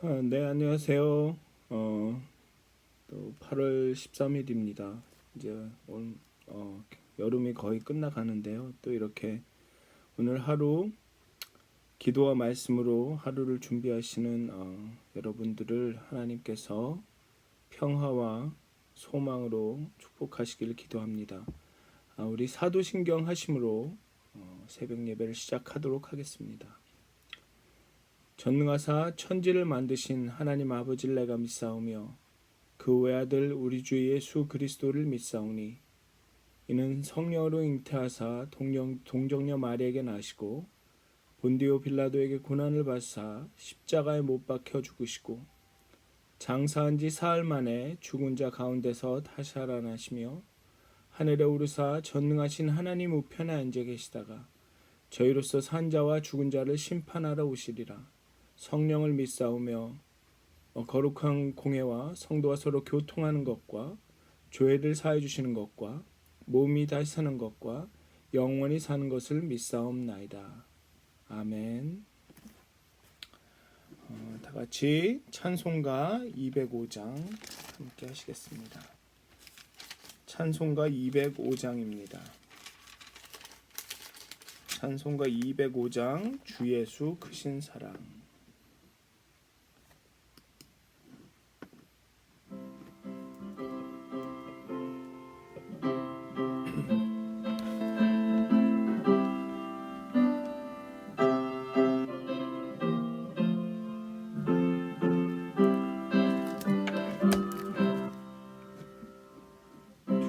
네, 안녕하세요. 또 8월 13일입니다. 이제 여름이 거의 끝나가는데요. 또 이렇게 오늘 하루 기도와 말씀으로 하루를 준비하시는 여러분들을 하나님께서 평화와 소망으로 축복하시기를 기도합니다. 우리 사도신경 하심으로 새벽 예배를 시작하도록 하겠습니다. 전능하사 천지를 만드신 하나님 아버지를 내가 믿사오며 그 외아들 우리 주 예수 그리스도를 믿사오니 이는 성령으로 잉태하사 동정녀 마리에게 나시고 본디오 빌라도에게 고난을 받사 십자가에 못 박혀 죽으시고 장사한 지 사흘 만에 죽은 자 가운데서 다시 살아나시며 하늘에 오르사 전능하신 하나님 우편에 앉아 계시다가 저희로서 산 자와 죽은 자를 심판하러 오시리라. 성령을 믿사오며 거룩한 공회와 성도와 서로 교통하는 것과 죄를 사해 주시는 것과 몸이 다시 사는 것과 영원히 사는 것을 믿사옵나이다. 아멘. 다 같이 찬송가 205장 함께 하시겠습니다. 찬송가 205장입니다. 찬송가 205장 주 예수 크신 사랑.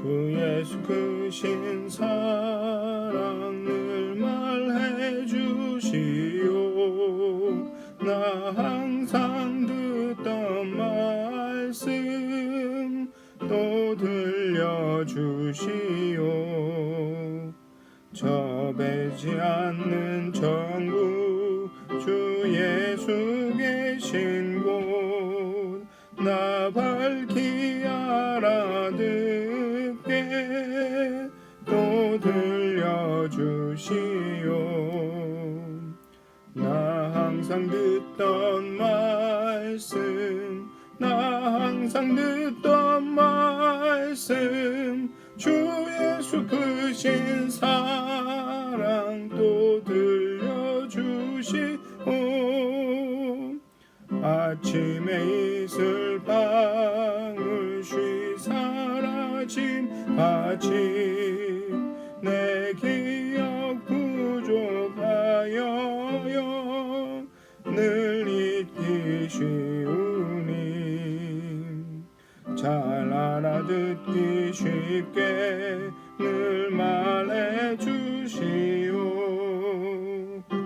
주 예수 크신 사랑을 말해 주시오. 나 항상 듣던 말씀 또 들려주시오. 저배지 않는 천국 주 예수 계신 곳 나 밝히 알아듣게 또 들려주시오. 나 항상 듣던 말씀 나 항상 듣던 말씀 주 예수 크신 사랑 또 들려주시오. 아침에 이슬 방울쉬 사라짐 같이 내 기억 부족하여 늘 잊기 쉬우니 잘 알아듣기 쉽게 늘 말해주시오.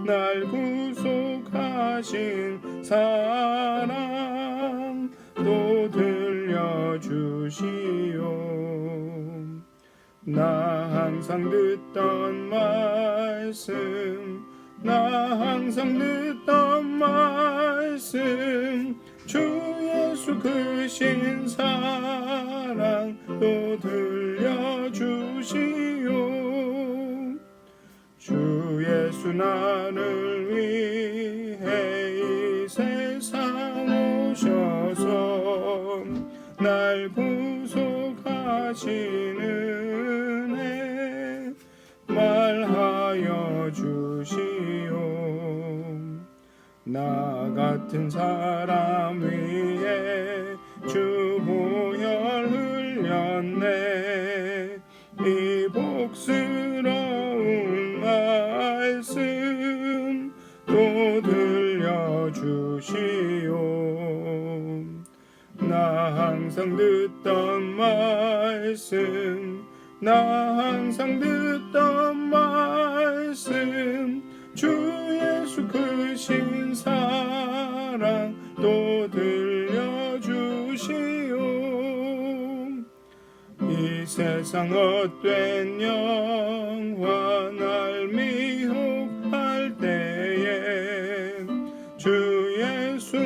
날 구속하신 사랑 또 들려주시오. 나 항상 듣던 말씀 나 항상 듣던 말씀 주 예수 크신 사랑 또 들려주시오. 주 예수 나를 위해 이 세상 오셔서 날 구속하시는 은혜 말하여 주시오. 나 같은 사람 위에 주 보혈 흘렸네. 이 복스러운 말씀 또 들려주시오. 나 항상 듣던 말씀 나 항상 듣던 말씀 주 예수 크신 사랑 또 들려주시오. 이 세상 헛된 영화 날 미혹할 때에 주 예수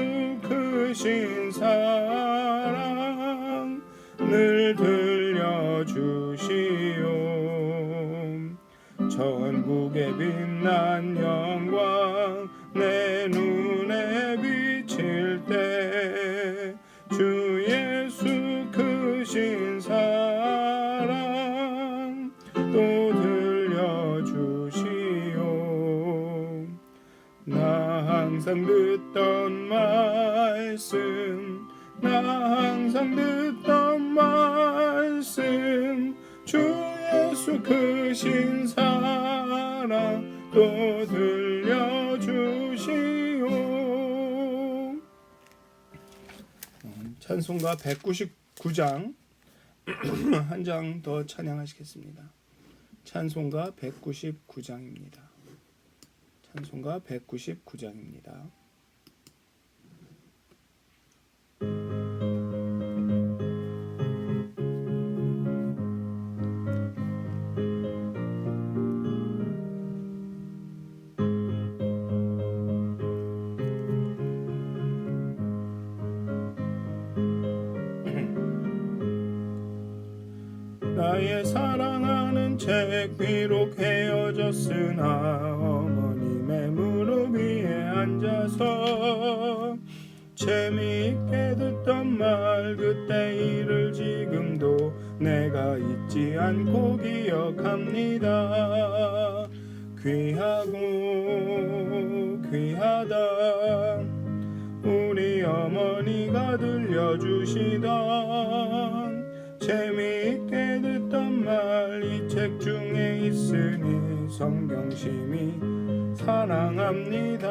크신 사랑 늘 들려주시오. 천국의 빛난 영광 내 눈에 비칠 때 항상 듣던 말씀, 나 항상 듣던 말씀, 주 예수 크신 사랑 또 들려주시오. 찬송가 199장 한 장 더 찬양하시겠습니다. 찬송가 199장입니다. 찬송가 199장입니다. 나의 사랑하는 책 비록 헤어졌으나 어머님의 무릎 위에 앉아서 재미있게 듣던 말 그때 일을 지금도 내가 잊지 않고 기억합니다. 귀하고 귀하다 우리 어머니가 들려주시던 재미있게 듣던 말 이 책 중에 있으니 성경심이 사랑합니다.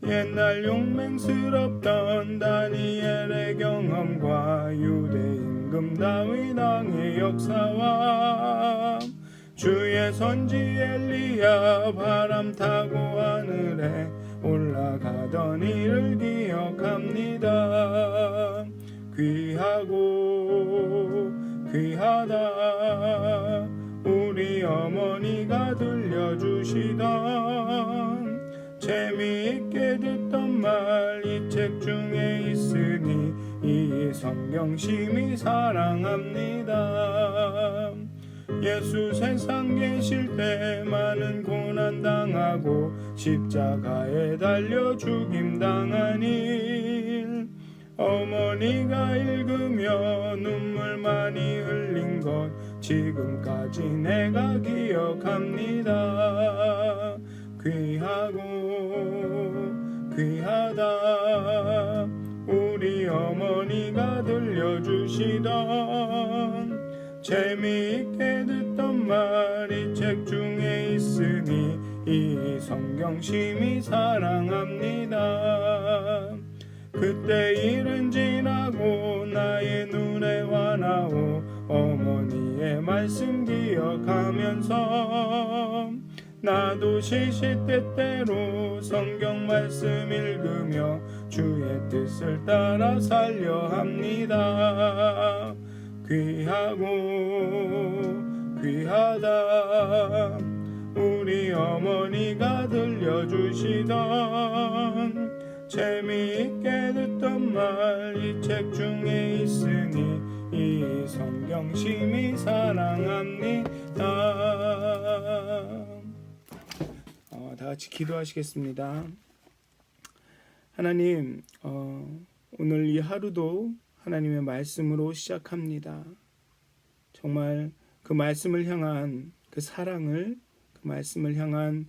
옛날 용맹스럽던 다니엘의 경험과 유대 임금 다윗 왕의 역사와 주의 선지 엘리야 바람 타고 하늘에 올라가던 일을 기억합니다. 귀하고 귀하다 우리 어머니가 들려주시던 재미있게 듣던 말 이 책 중에 있으니 이 성경심이 사랑합니다. 예수 세상 계실 때 많은 고난 당하고 십자가에 달려 죽임 당한 일 어머니가 읽으며 눈물 많이 흘린 것 지금까지 내가 기억합니다. 귀하고 귀하다 우리 어머니가 들려주시던 재미있게 듣던 말 이 책 중에 있으니 이 성경심이 사랑합니다. 그때 일은 지나고 나의 눈에 환하오 어머니의 말씀 기억하면서 나도 시시때때로 성경 말씀 읽으며 주의 뜻을 따라 살려 합니다. 귀하고 귀하다 우리 어머니가 들려주시던 재미있게 듣던 말 이 책 중에 있으니 이 성경심이 사랑합니다. 다 같이 기도하시겠습니다. 하나님, 오늘 이 하루도 하나님의 말씀으로 시작합니다. 정말 그 말씀을 향한 그 사랑을, 그 말씀을 향한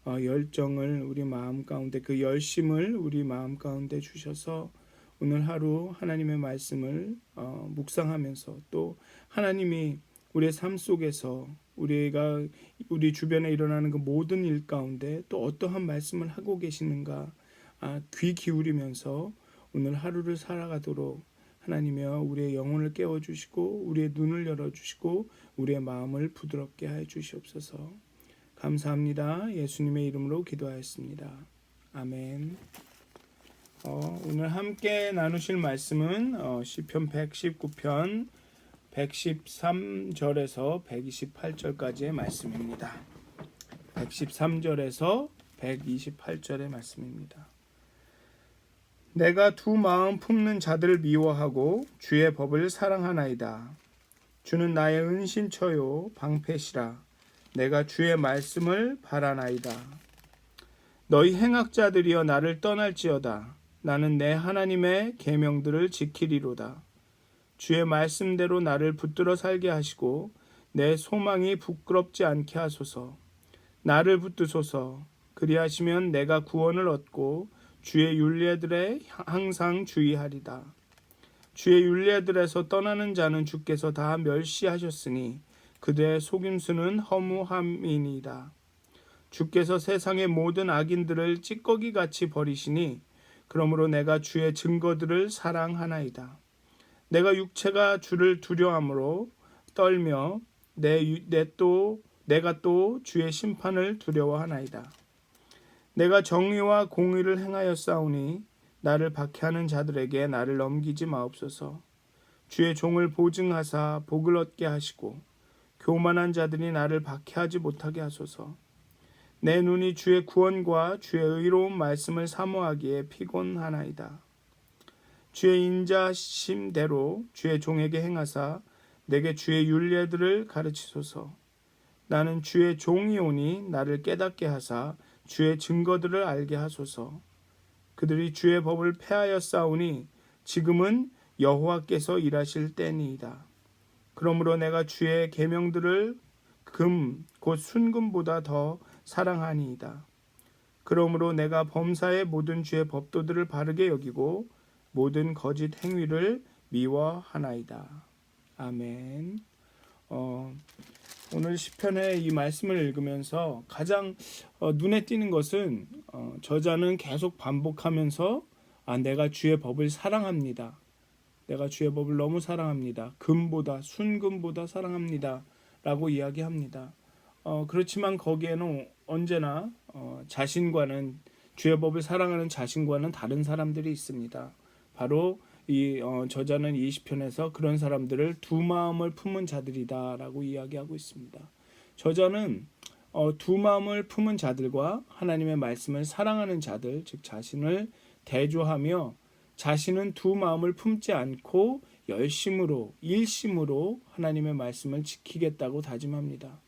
열정을 우리 마음 가운데, 그 열심을 우리 마음 가운데 주셔서 오늘 하루 하나님의 말씀을 묵상하면서 또 하나님이 우리의 삶 속에서 우리가 우리 주변에 일어나는 그 모든 일 가운데 또 어떠한 말씀을 하고 계시는가 귀 기울이면서 오늘 하루를 살아가도록 하나님이여 우리의 영혼을 깨워주시고 우리의 눈을 열어주시고 우리의 마음을 부드럽게 해 주시옵소서. 감사합니다. 예수님의 이름으로 기도하였습니다. 아멘. 오늘 함께 나누실 말씀은 시편 119편 113절에서 128절까지의 말씀입니다. 113절에서 128절의 말씀입니다. 내가 두 마음 품는 자들을 미워하고 주의 법을 사랑하나이다. 주는 나의 은신처요 방패시라. 내가 주의 말씀을 바라나이다. 너희 행악자들이여 나를 떠날지어다. 나는 내 하나님의 계명들을 지키리로다. 주의 말씀대로 나를 붙들어 살게 하시고 내 소망이 부끄럽지 않게 하소서. 나를 붙드소서. 그리하시면 내가 구원을 얻고 주의 율례들에 항상 주의하리다. 주의 율례들에서 떠나는 자는 주께서 다 멸시하셨으니 그들의 속임수는 허무함이니이다. 주께서 세상의 모든 악인들을 찌꺼기같이 버리시니 그러므로 내가 주의 증거들을 사랑하나이다. 내가 육체가 주를 두려워함으로 떨며 내가 또 주의 심판을 두려워하나이다. 내가 정의와 공의를 행하였사오니 나를 박해하는 자들에게 나를 넘기지 마옵소서. 주의 종을 보증하사 복을 얻게 하시고 교만한 자들이 나를 박해하지 못하게 하소서. 내 눈이 주의 구원과 주의 의로운 말씀을 사모하기에 피곤하나이다. 주의 인자심대로 주의 종에게 행하사 내게 주의 율례들을 가르치소서. 나는 주의 종이오니 나를 깨닫게 하사 주의 증거들을 알게 하소서. 그들이 주의 법을 폐하였사오니 지금은 여호와께서 일하실 때니이다. 그러므로 내가 주의 계명들을 곧 순금보다 더 사랑하니이다. 그러므로 내가 범사의 모든 주의 법도들을 바르게 여기고 모든 거짓 행위를 미워하나이다. 아멘. 오늘 시편의 이 말씀을 읽으면서 가장 눈에 띄는 것은 저자는 계속 반복하면서 내가 주의 법을 사랑합니다. 내가 주의 법을 너무 사랑합니다. 금보다 순금보다 사랑합니다. 라고 이야기합니다. 그렇지만 거기에는 언제나 자신과는 주의 법을 사랑하는 자신과는 다른 사람들이 있습니다. 바로 이 저자는 이 시편에서 그런 사람들을 두 마음을 품은 자들이다 라고 이야기하고 있습니다. 저자는 두 마음을 품은 자들과 하나님의 말씀을 사랑하는 자들, 즉 자신을 대조하며 자신은 두 마음을 품지 않고 열심으로 일심으로 하나님의 말씀을 지키겠다고 다짐합니다.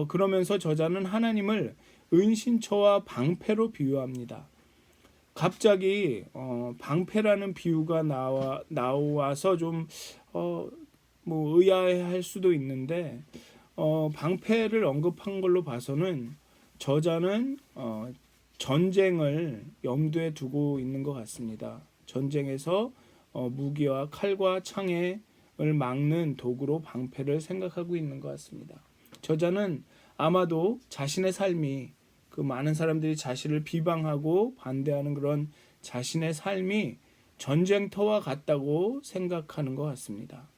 그러면서 저자는 하나님을 은신처와 방패로 비유합니다. 갑자기 방패라는 비유가 나와서 좀 의아해할 수도 있는데 방패를 언급한 걸로 봐서는 저자는 전쟁을 염두에 두고 있는 것 같습니다. 전쟁에서 무기와 칼과 창을 막는 도구로 방패를 생각하고 있는 것 같습니다. 저자는 아마도 자신의 삶이 그 많은 사람들이 자신을 비방하고 반대하는 그런 자신의 삶이 전쟁터와 같다고 생각하는 것 같습니다.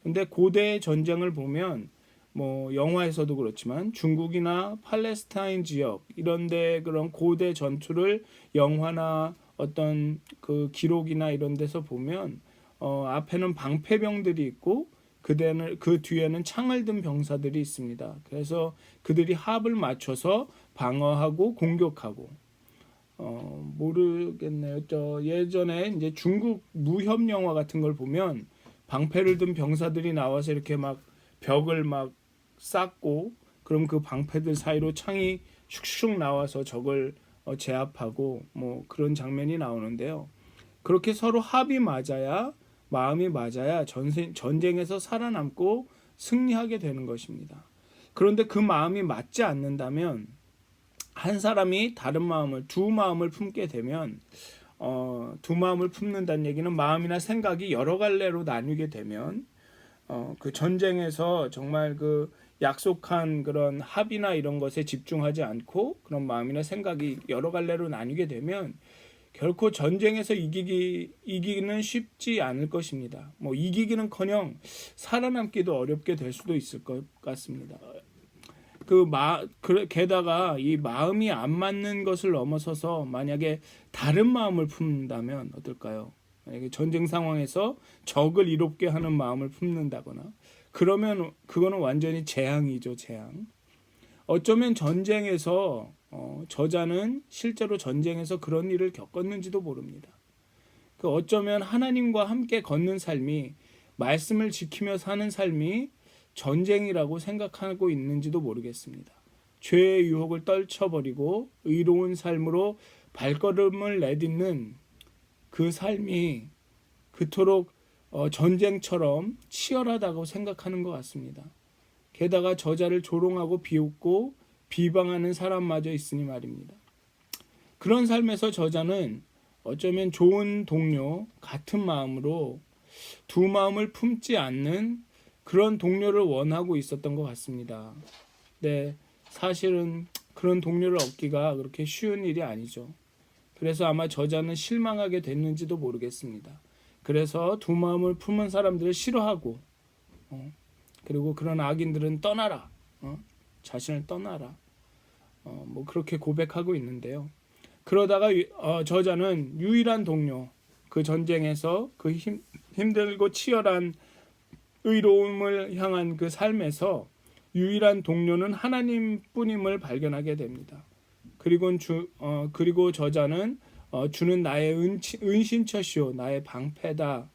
근데 고대의 전쟁을 보면 영화에서도 그렇지만 중국이나 팔레스타인 지역 이런데 그런 고대 전투를 영화나 어떤 그 기록이나 이런 데서 보면 앞에는 방패병들이 있고 그 뒤에는 창을 든 병사들이 있습니다. 그래서 그들이 합을 맞춰서 방어하고 공격하고 모르겠네요. 예전에 이제 중국 무협 영화 같은 걸 보면 방패를 든 병사들이 나와서 이렇게 막 벽을 막 쌓고 그럼 그 방패들 사이로 창이 슉슉 나와서 적을 제압하고 그런 장면이 나오는데요. 그렇게 서로 합이 맞아야 마음이 맞아야 전쟁에서 살아남고 승리하게 되는 것입니다. 그런데 그 마음이 맞지 않는다면 한 사람이 다른 마음을 두 마음을 품게 되면 두 마음을 품는다는 얘기는 마음이나 생각이 여러 갈래로 나뉘게 되면 그 전쟁에서 정말 그 약속한 그런 합의나 이런 것에 집중하지 않고 그런 마음이나 생각이 여러 갈래로 나뉘게 되면 결코 전쟁에서 이기기는 쉽지 않을 것입니다. 이기기는커녕 살아남기도 어렵게 될 수도 있을 것 같습니다. 게다가 이 마음이 안 맞는 것을 넘어서서 만약에 다른 마음을 품는다면 어떨까요? 만약에 전쟁 상황에서 적을 이롭게 하는 마음을 품는다거나 그러면 그거는 완전히 재앙이죠, 재앙. 어쩌면 전쟁에서 저자는 실제로 전쟁에서 그런 일을 겪었는지도 모릅니다. 어쩌면 하나님과 함께 걷는 삶이 말씀을 지키며 사는 삶이 전쟁이라고 생각하고 있는지도 모르겠습니다. 죄의 유혹을 떨쳐버리고 의로운 삶으로 발걸음을 내딛는 그 삶이 그토록 전쟁처럼 치열하다고 생각하는 것 같습니다. 게다가 저자를 조롱하고 비웃고 비방하는 사람마저 있으니 말입니다. 그런 삶에서 저자는 어쩌면 좋은 동료, 같은 마음으로 두 마음을 품지 않는 그런 동료를 원하고 있었던 것 같습니다. 네, 사실은 그런 동료를 얻기가 그렇게 쉬운 일이 아니죠. 그래서 아마 저자는 실망하게 됐는지도 모르겠습니다. 그래서 두 마음을 품은 사람들을 싫어하고, 그리고 그런 악인들은 떠나라, 자신을 떠나라, 뭐 그렇게 고백하고 있는데요. 그러다가 저자는 유일한 동료, 그 전쟁에서 그 힘들고 치열한 의로움을 향한 그 삶에서 유일한 동료는 하나님뿐임을 발견하게 됩니다. 그리고 저자는 주는 나의 은신처시오, 나의 방패다,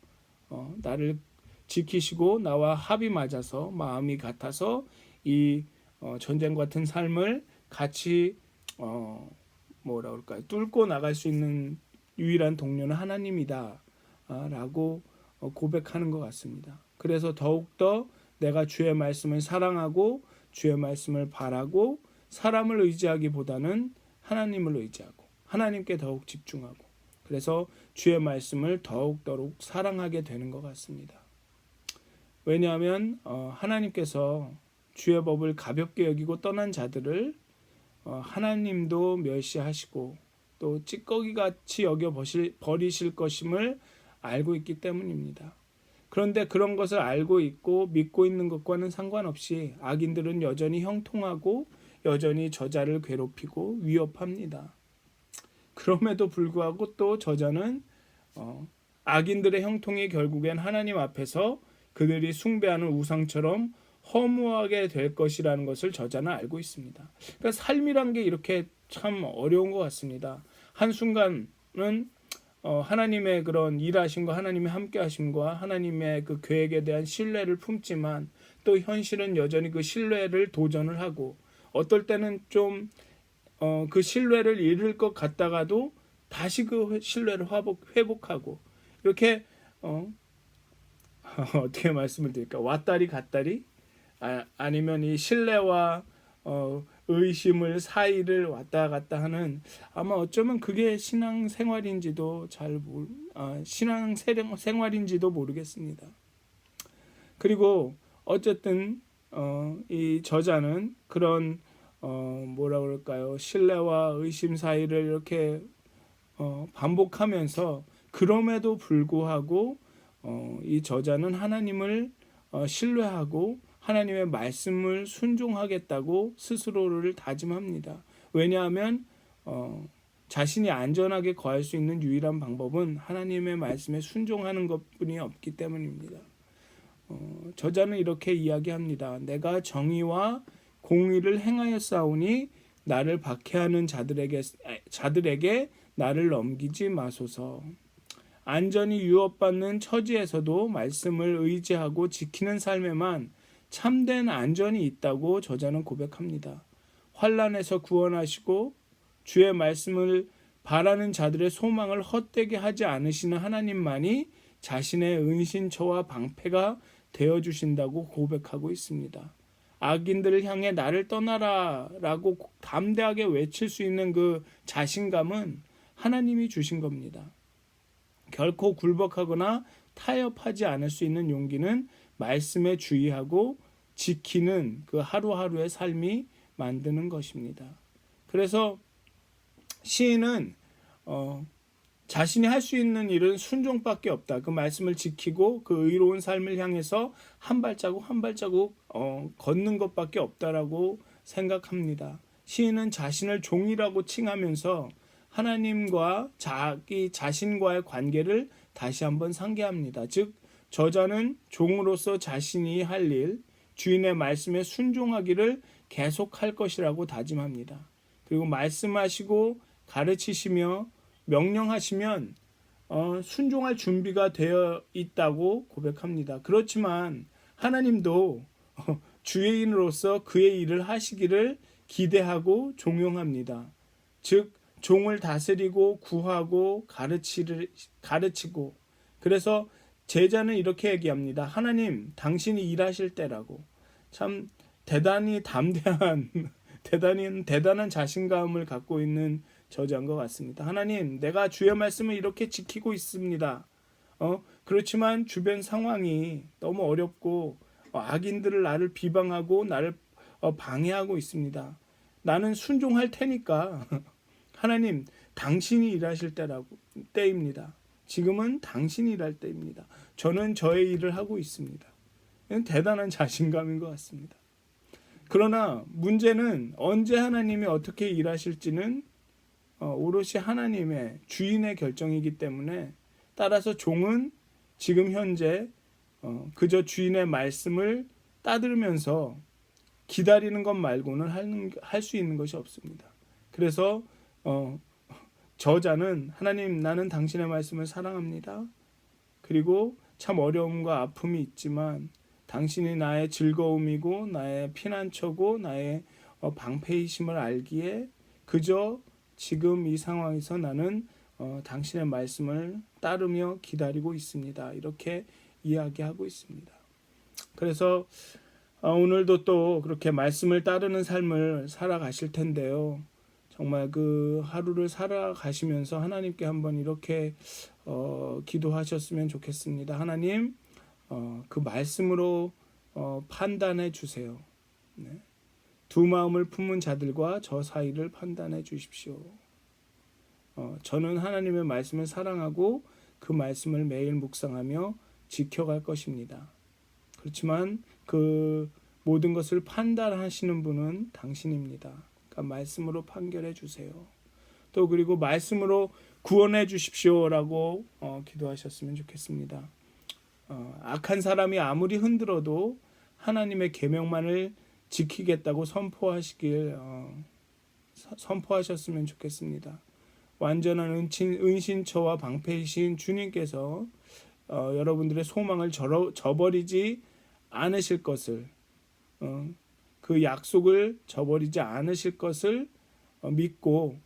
나를 지키시고 나와 합이 맞아서 마음이 같아서 이 전쟁 같은 삶을 같이 뭐라 그럴까요? 뚫고 나갈 수 있는 유일한 동료는 하나님이다 라고 고백하는 것 같습니다. 그래서 더욱더 내가 주의 말씀을 사랑하고 주의 말씀을 바라고 사람을 의지하기보다는 하나님을 의지하고 하나님께 더욱 집중하고 그래서 주의 말씀을 더욱더욱 사랑하게 되는 것 같습니다. 왜냐하면 하나님께서 주의 법을 가볍게 여기고 떠난 자들을 하나님도 멸시하시고 또 찌꺼기같이 여겨 버리실 것임을 알고 있기 때문입니다. 그런데 그런 것을 알고 있고 믿고 있는 것과는 상관없이 악인들은 여전히 형통하고 여전히 저자를 괴롭히고 위협합니다. 그럼에도 불구하고 또 저자는 악인들의 형통이 결국엔 하나님 앞에서 그들이 숭배하는 우상처럼 허무하게 될 것이라는 것을 저자는 알고 있습니다. 그러니까 삶이란 게 이렇게 참 어려운 것 같습니다. 한순간은 하나님의 그런 일하심과 하나님의 함께하심과 하나님의 그 계획에 대한 신뢰를 품지만 또 현실은 여전히 그 신뢰를 도전을 하고 어떨 때는 좀 그 신뢰를 잃을 것 같다가도 다시 그 신뢰를 회복하고 이렇게 어떻게 말씀을 드릴까? 왔다리 갔다리 아니면 이 신뢰와 의심을 사이를 왔다 갔다 하는 아마 어쩌면 그게 신앙생활인지도 신앙생활인지도 모르겠습니다. 그리고 어쨌든 이 저자는 그런 뭐라 그럴까요? 신뢰와 의심 사이를 이렇게 반복하면서 그럼에도 불구하고 이 저자는 하나님을 신뢰하고 하나님의 말씀을 순종하겠다고 스스로를 다짐합니다. 왜냐하면 자신이 안전하게 거할 수 있는 유일한 방법은 하나님의 말씀에 순종하는 것뿐이 없기 때문입니다. 저자는 이렇게 이야기합니다. 내가 정의와 공의를 행하였사오니 나를 박해하는 자들에게 나를 넘기지 마소서. 안전히 유업받는 처지에서도 말씀을 의지하고 지키는 삶에만 참된 안전이 있다고 저자는 고백합니다. 환난에서 구원하시고 주의 말씀을 바라는 자들의 소망을 헛되게 하지 않으시는 하나님만이 자신의 은신처와 방패가 되어주신다고 고백하고 있습니다. 악인들을 향해 나를 떠나라 라고 담대하게 외칠 수 있는 그 자신감은 하나님이 주신 겁니다. 결코 굴복하거나 타협하지 않을 수 있는 용기는 말씀에 주의하고 지키는 그 하루하루의 삶이 만드는 것입니다. 그래서 시인은 자신이 할 수 있는 일은 순종밖에 없다. 그 말씀을 지키고 그 의로운 삶을 향해서 한 발자국 한 발자국 걷는 것밖에 없다라고 생각합니다. 시인은 자신을 종이라고 칭하면서 하나님과 자기 자신과의 관계를 다시 한번 상기합니다. 즉 저자는 종으로서 자신이 할 일, 주인의 말씀에 순종하기를 계속할 것이라고 다짐합니다. 그리고 말씀하시고 가르치시며 명령하시면 순종할 준비가 되어 있다고 고백합니다. 그렇지만 하나님도 주인으로서 그의 일을 하시기를 기대하고 종용합니다. 즉 종을 다스리고 구하고 가르치고 그래서 제자는 이렇게 얘기합니다. 하나님 당신이 일하실 때라고. 참 대단히 담대한 대단한 자신감을 갖고 있는 저자인 것 같습니다. 하나님, 내가 주의 말씀을 이렇게 지키고 있습니다. 그렇지만 주변 상황이 너무 어렵고 악인들을 나를 비방하고 나를 방해하고 있습니다. 나는 순종할 테니까 하나님, 당신이 일하실 때입니다. 지금은 당신이 일할 때입니다. 저는 저의 일을 하고 있습니다. 대단한 자신감인 것 같습니다. 그러나 문제는 언제 하나님이 어떻게 일하실지는 오롯이 하나님의 주인의 결정이기 때문에, 따라서 종은 지금 현재 그저 주인의 말씀을 따들으면서 기다리는 것 말고는 할 수 있는 것이 없습니다. 그래서 저자는 하나님, 나는 당신의 말씀을 사랑합니다. 그리고 참 어려움과 아픔이 있지만 당신이 나의 즐거움이고 나의 피난처고 나의 방패이심을 알기에 그저 지금 이 상황에서 나는 당신의 말씀을 따르며 기다리고 있습니다. 이렇게 이야기하고 있습니다. 그래서 오늘도 또 그렇게 말씀을 따르는 삶을 살아가실 텐데요. 정말 그 하루를 살아가시면서 하나님께 한번 이렇게 기도하셨으면 좋겠습니다. 하나님, 그 말씀으로 판단해 주세요. 네. 두 마음을 품은 자들과 저 사이를 판단해 주십시오. 저는 하나님의 말씀을 사랑하고 그 말씀을 매일 묵상하며 지켜갈 것입니다. 그렇지만 그 모든 것을 판단하시는 분은 당신입니다. 그러니까 말씀으로 판결해 주세요. 또 그리고 말씀으로 구원해 주십시오라고 기도하셨으면 좋겠습니다. 악한 사람이 아무리 흔들어도 하나님의 계명만을 지키겠다고 선포하셨으면 좋겠습니다. 완전한 은신처와 방패이신 주님께서 여러분들의 소망을 저버리지 않으실 것을, 그 약속을 저버리지 않으실 것을 믿고,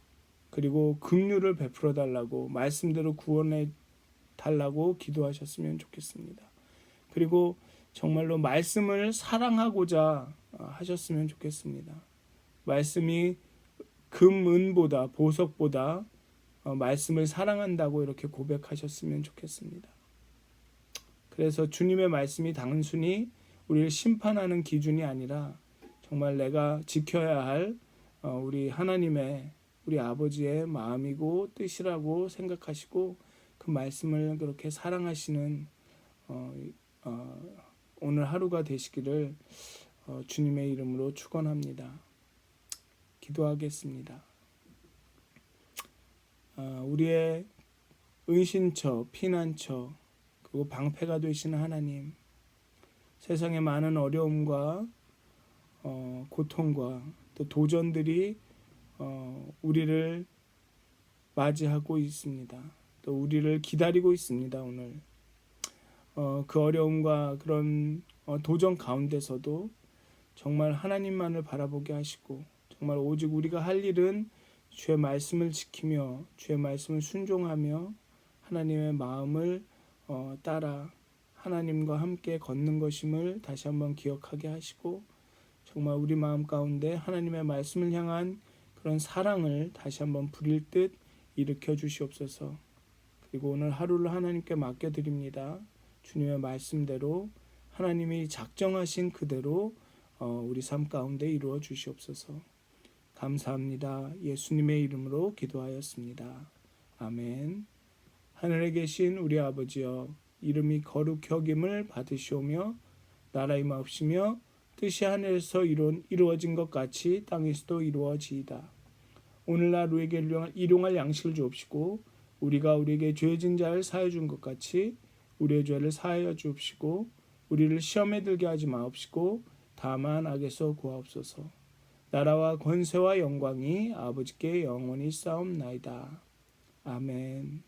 그리고 긍휼을 베풀어 달라고, 말씀대로 구원해 달라고 기도하셨으면 좋겠습니다. 그리고 정말로 말씀을 사랑하고자 하셨으면 좋겠습니다. 말씀이 금, 은보다, 보석보다 말씀을 사랑한다고 이렇게 고백하셨으면 좋겠습니다. 그래서 주님의 말씀이 단순히 우리를 심판하는 기준이 아니라 정말 내가 지켜야 할 우리 하나님의, 우리 아버지의 마음이고 뜻이라고 생각하시고 그 말씀을 그렇게 사랑하시는 오늘 하루가 되시기를 주님의 이름으로 축원합니다. 기도하겠습니다. 우리의 은신처, 피난처, 그리고 방패가 되시는 하나님, 세상의 많은 어려움과 고통과 또 도전들이 우리를 맞이하고 있습니다. 또 우리를 기다리고 있습니다. 오늘 그 어려움과 그런 도전 가운데서도 정말 하나님만을 바라보게 하시고, 정말 오직 우리가 할 일은 주의 말씀을 지키며 주의 말씀을 순종하며 하나님의 마음을 따라 하나님과 함께 걷는 것임을 다시 한번 기억하게 하시고, 정말 우리 마음 가운데 하나님의 말씀을 향한 그런 사랑을 다시 한번 부릴 듯 일으켜 주시옵소서. 그리고 오늘 하루를 하나님께 맡겨드립니다. 주님의 말씀대로 하나님이 작정하신 그대로 우리 삶 가운데 이루어 주시옵소서. 감사합니다. 예수님의 이름으로 기도하였습니다. 아멘. 하늘에 계신 우리 아버지여, 이름이 거룩히 여김을 받으시오며 나라 임하옵시며 뜻이 하늘에서 이루어진 것 같이 땅에서도 이루어지이다. 오늘날 우리에게 일용할 양식을 주옵시고 우리가 우리에게 죄진 자를 사하여 준 것 같이 우리의 죄를 사하여 주옵시고 우리를 시험에 들게 하지 마옵시고 다만 악에서 구하옵소서. 나라와 권세와 영광이 아버지께 영원히 싸움나이다. 아멘.